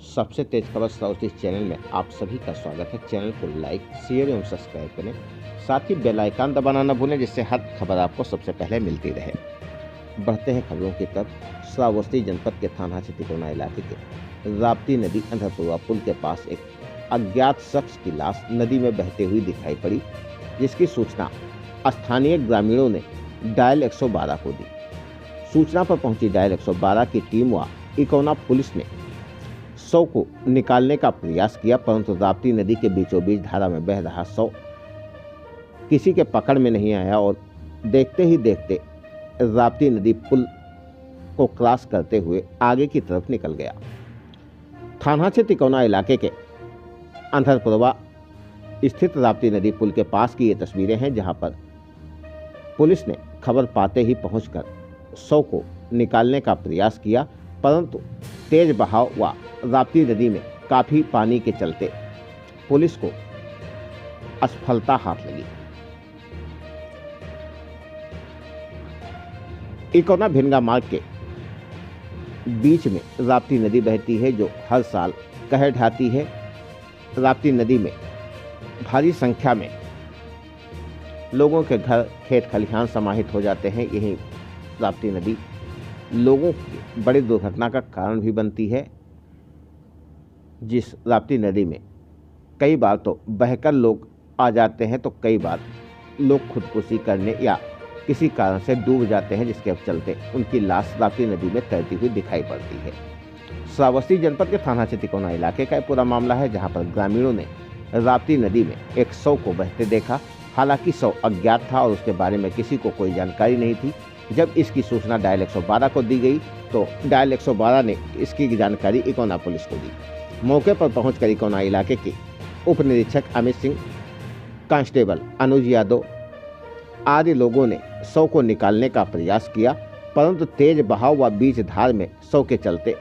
सबसे तेज खबर south east channel में आप सभी का स्वागत है। चैनल को लाइक, शेयर एवं सब्सक्राइब करें। साथ ही बेल आइकन दबाना न भूलें, जिससे हर खबर आपको सबसे पहले मिलती रहे। बढ़ते हैं खबरों की तरफ। श्रावस्ती जनपद के थाना चितिकोना इलाके के राप्ती नदी अंधरपुरा पुल के पास एक अज्ञात शख्स की लाश नदी में बहती हुई दिखाई पड़ी, जिसकी सूचना स्थानीय ग्रामीणों ने डायल 112 को दी। सूचना पर पहुंची डायल 112 की टीम व इकोना पुलिस ने शव को निकालने का प्रयास किया, परंतु राप्ती नदी के बीचों बीच धारा में बह रहा शव किसी के पकड़ में नहीं आया और देखते ही देखते राप्ती नदी पुल को क्रॉस करते हुए आगे की तरफ निकल गया। थाना चितिकोना इलाके के अंधरपुरवा स्थित राप्ती नदी पुल के पास की ये तस्वीरें हैं, जहां पर पुलिस ने खबर पाते ही पहुंचकर शव को निकालने का प्रयास किया, परंतु तेज बहाव व राप्ती नदी में काफी पानी के चलते पुलिस को असफलता हाथ लगी। इकोना भिनगा मार्ग के बीच में राप्ती नदी बहती है, जो हर साल कहर ढाती है। राप्ती नदी में भारी संख्या में लोगों के घर, खेत खलिहान समाहित हो जाते हैं। यही राप्ती नदी लोगों की बड़ी दुर्घटना का कारण भी बनती है, जिस राप्ती नदी में कई बार तो बहकर लोग आ जाते हैं, तो कई बार लोग खुदकुशी करने या किसी कारण से डूब जाते हैं, जिसके चलते उनकी लाश राप्ती नदी में तैरती हुई दिखाई पड़ती है। श्रावस्ती जनपद के थाना चितिकोना इलाके का पूरा मामला है, जहां पर ग्रामीणों ने राप्ती नदी में एक शव को बहते देखा। हालांकि शव अज्ञात था और उसके बारे में किसी को कोई जानकारी नहीं थी। जब इसकी सूचना डायल 112 को दी गई, तो डायल 112 ने इसकी जानकारी इकोना पुलिस को दी। मौके पर पहुंचकर इकोना इलाके के उप निरीक्षक अमित सिंह, कांस्टेबल अनुज यादव आदि लोगों ने शव को निकालने का प्रयास किया, परंतु तेज बहाव व बीच धार में शव के चलते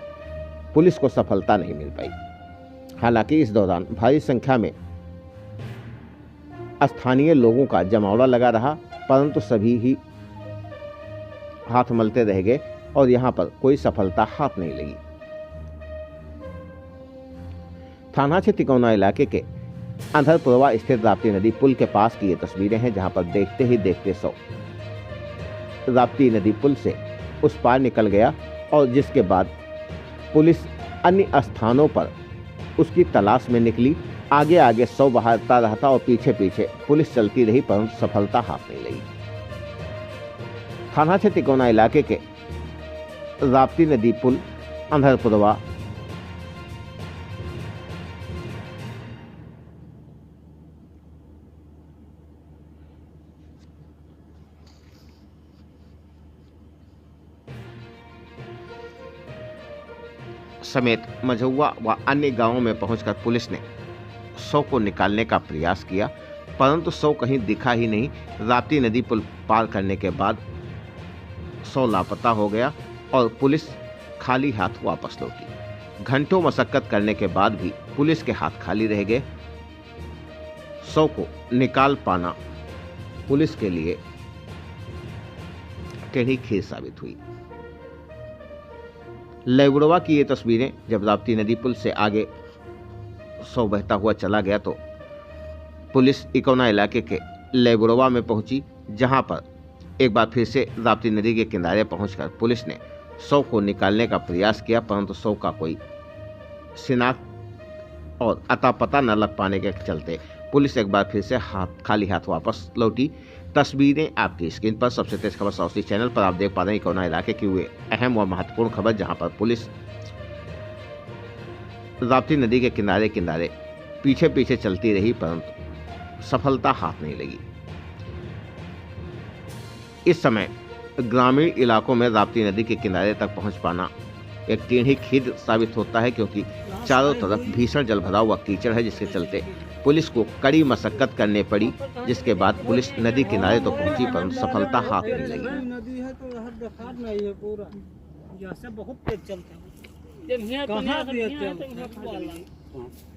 पुलिस को सफलता नहीं मिल पाई। हालांकि इस दौरान भारी संख्या में स्थानीय लोगों का जमावड़ा लगा रहा, परंतु सभी ही हाथ मलते रह गए और यहां पर कोई सफलता हाथ नहीं लगी। थाना चितिकोना इलाके के अंधरपुरवा स्थित राप्ती नदी पुल के पास की ये तस्वीरें हैं, जहां पर देखते ही देखते शव राप्ती नदी पुल से उस पार निकल गया और जिसके बाद पुलिस अन्य स्थानों पर उसकी तलाश में निकली। आगे आगे शव बहाता रहता और पीछे पीछे पुलिस चलती रही, परंतु सफलता हाथ नहीं लगी। थाना चितिकोना इलाके के राप्ती नदी पुल अंधरपुरवा समेत मझौवा व अन्य गांवों में पहुंचकर पुलिस ने शव को निकालने का प्रयास किया, परंतु शव कहीं दिखा ही नहीं। राप्ती नदी पुल पार करने के बाद शव लापता हो गया और पुलिस खाली हाथ वापस लौटी। घंटों मशक्कत करने के बाद भी पुलिस के हाथ खाली रह गए। शव को निकाल पाना पुलिस के लिए टेढ़ी खीर साबित हुई। लेबुड़वा की ये तस्वीरें, जब राप्ती नदी पुल से आगे शव बहता हुआ चला गया, तो पुलिस इकोना इलाके के लेबुड़वा में पहुंची, जहां पर एक बार फिर से राप्ती नदी के किनारे पहुंचकर पुलिस ने शव को निकालने का प्रयास किया, परंतु शव का कोई शिनाख्त और अता पता न लग पाने के चलते पुलिस एक बार फिर से खाली हाथ वापस लौटी। तस्वीरें आपकी स्क्रीन पर। सबसे तेज खबर साउथ ईस्ट चैनल पर आप देख पा रहे हैं इकोना इलाके की हुए अहम व महत्वपूर्ण खबर, जहां पर पुलिस राप्ती नदी के किनारे किनारे पीछे पीछे चलती रही, परंतु सफलता हाथ नहीं लगी। इस समय ग्रामीण इलाकों में राप्ती नदी के किनारे तक पहुंच पाना एक टेढ़ी खीर साबित होता है, क्योंकि चारों तरफ भीषण जलभराव व कीचड़ है, जिसके चलते पुलिस को कड़ी मशक्कत करनी पड़ी। जिसके बाद पुलिस नदी किनारे तो पहुंची, परंतु सफलता हाथ नहीं लगी। नदी है तो हर दफा नहीं है पूरा, यहाँ से बहुत तेज चलता है। कहाँ तेज चलता है।